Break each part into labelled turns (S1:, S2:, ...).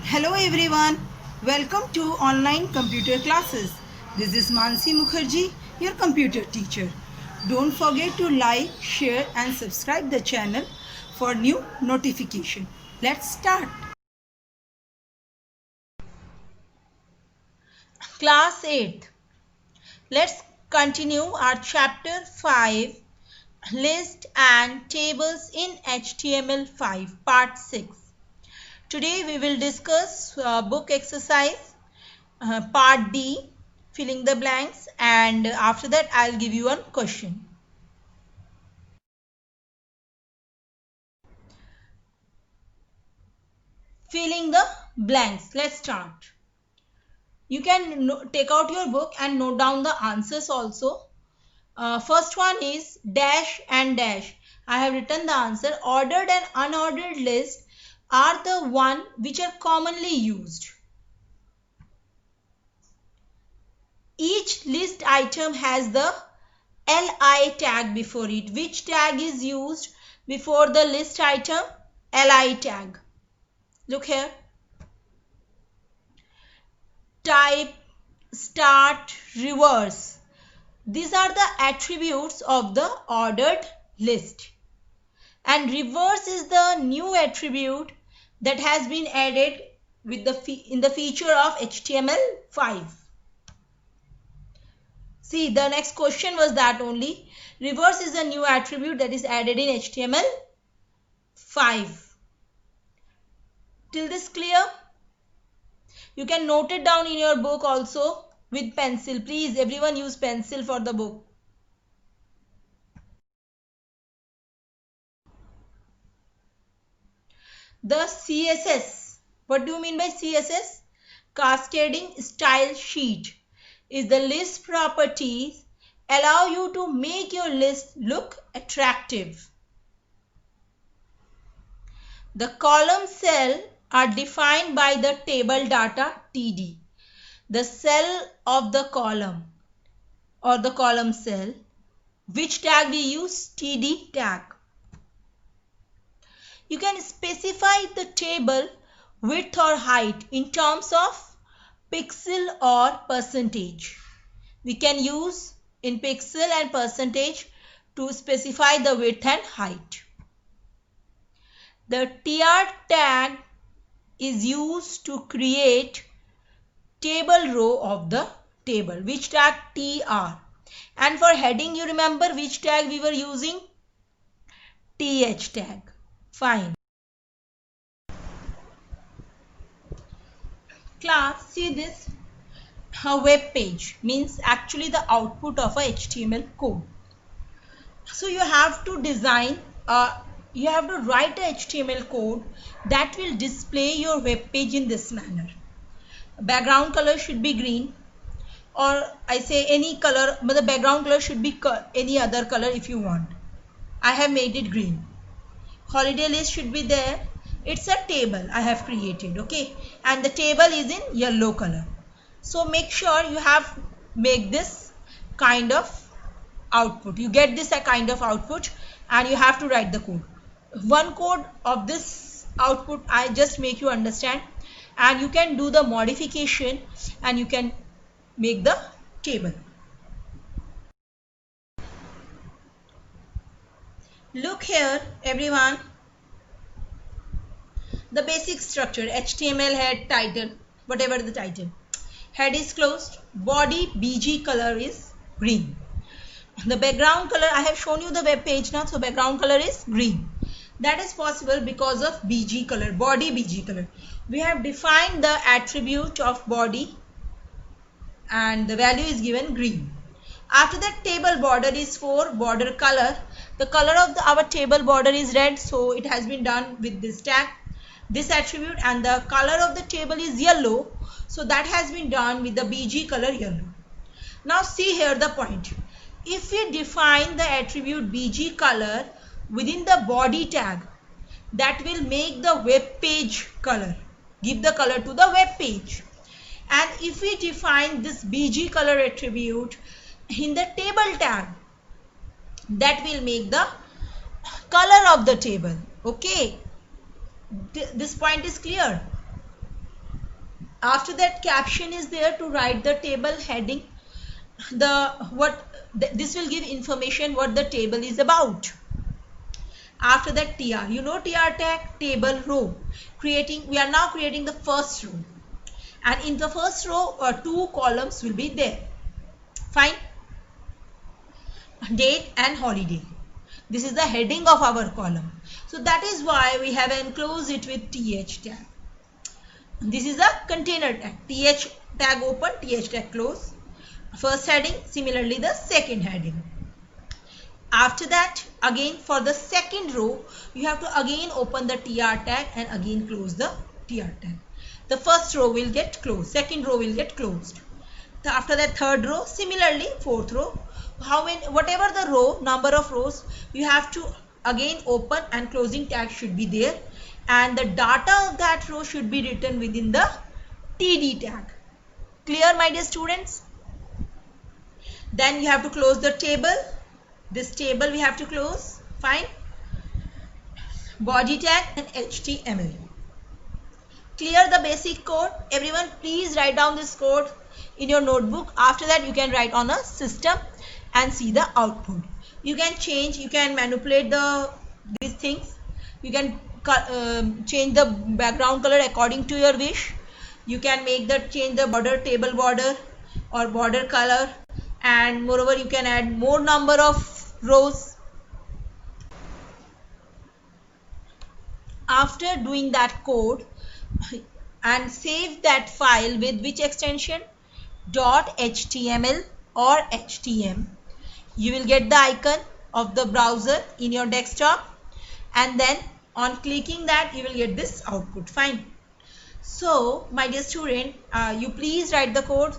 S1: Hello everyone, welcome to online computer classes. This is Mansi Mukherjee, your computer teacher. Don't forget to like, share and subscribe the channel for new notification. Let's start. Class 8th. Let's continue our chapter 5, List and Tables in HTML5 part 6. Today we will discuss book exercise part D, filling the blanks, and after that I'll give you a question. Filling the blanks. Let's start. You can take out your book and note down the answers also. First one is dash and dash. I have written the answer. Ordered and unordered lists are the one which are commonly used. Each list item has the LI tag before it. Which tag is used before the list item? LI tag. Look here. Type, start, reverse. These are the attributes of the ordered list. And reverse is the new attribute that has been added with in the feature of HTML5. See, the next question was that only. Reverse is a new attribute that is added in HTML5. Till this clear? You can note it down in your book also with pencil. Please, everyone use pencil for the book. The CSS. What do you mean by CSS? Cascading Style Sheet is the list properties allow you to make your list look attractive. The column cell are defined by the table data TD. The cell of the column or the column cell. Which tag we use? TD tag. You can specify the table width or height in terms of pixel or percentage. We can use in pixel and percentage to specify the width and height. The TR tag is used to create table row of the table. Which tag? TR. And for heading, you remember which tag we were using? TH tag. Fine. Class, see this. A web page means actually the output of a HTML code. So you have to design, you have to write a HTML code that will display your web page in this manner. Background color should be green, or I say any color, but the background color should be any other color if you want. I have made it green. Holiday list should be there. It's a table I have created, okay, and the table is in yellow color. So make sure you have make this kind of output. You get this a kind of output and you have to write the code. One code of this output I just make you understand, and you can do the modification and you can make the table. Look here everyone. The basic structure, HTML head, title, whatever the title. Head is closed, body BG color is green. The background color, I have shown you the web page now, so background color is green. That is possible because of BG color, body BG color. We have defined the attribute of body and the value is given green. After that, table border is for border color. The color of our table border is red, so it has been done with this tag, this attribute, and the color of the table is yellow, so that has been done with the BG color yellow. Now see here the point. If we define the attribute BG color within the body tag, that will make the web page color, give the color to the web page. And if we define this BG color attribute in the table tag, that will make the color of the table. Okay, this point is clear. After that, caption is there to write the table heading. This will give information what the table is about. After that, TR, you know TR tag, table row. We are now creating the first row, and in the first row 2 columns will be there. Fine. Date and holiday. This is the heading of our column, so that is why we have enclosed it with TH tag. This is a container tag. TH tag open, TH tag close. First heading, similarly the second heading. After that, again for the second row, you have to again open the TR tag and again close the TR tag. The first row will get closed, second row will get closed. After that, third row, similarly fourth row. Whatever the row, number of rows, you have to again open and closing tag should be there, and the data of that row should be written within the TD tag. Clear, my dear students? Then you have to close the table. This table we have to close. Fine. Body tag and HTML. Clear the basic code? Everyone, please write down this code in your notebook. After that, you can write on a system and see the output. You can change, you can manipulate these things. You can change the background color according to your wish. You can change the border, table border or border color, and moreover you can add more number of rows. After doing that code and save that file with which extension? .html or htm. You will get the icon of the browser in your desktop, and then on clicking that you will get this output. Fine. So my dear student, you please write the code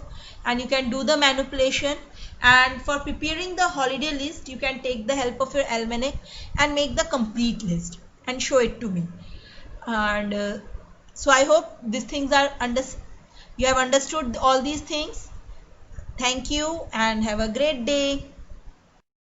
S1: and you can do the manipulation, and for preparing the holiday list you can take the help of your almanac and make the complete list and show it to me. And so I hope these things are you have understood all these things. Thank you and have a great day.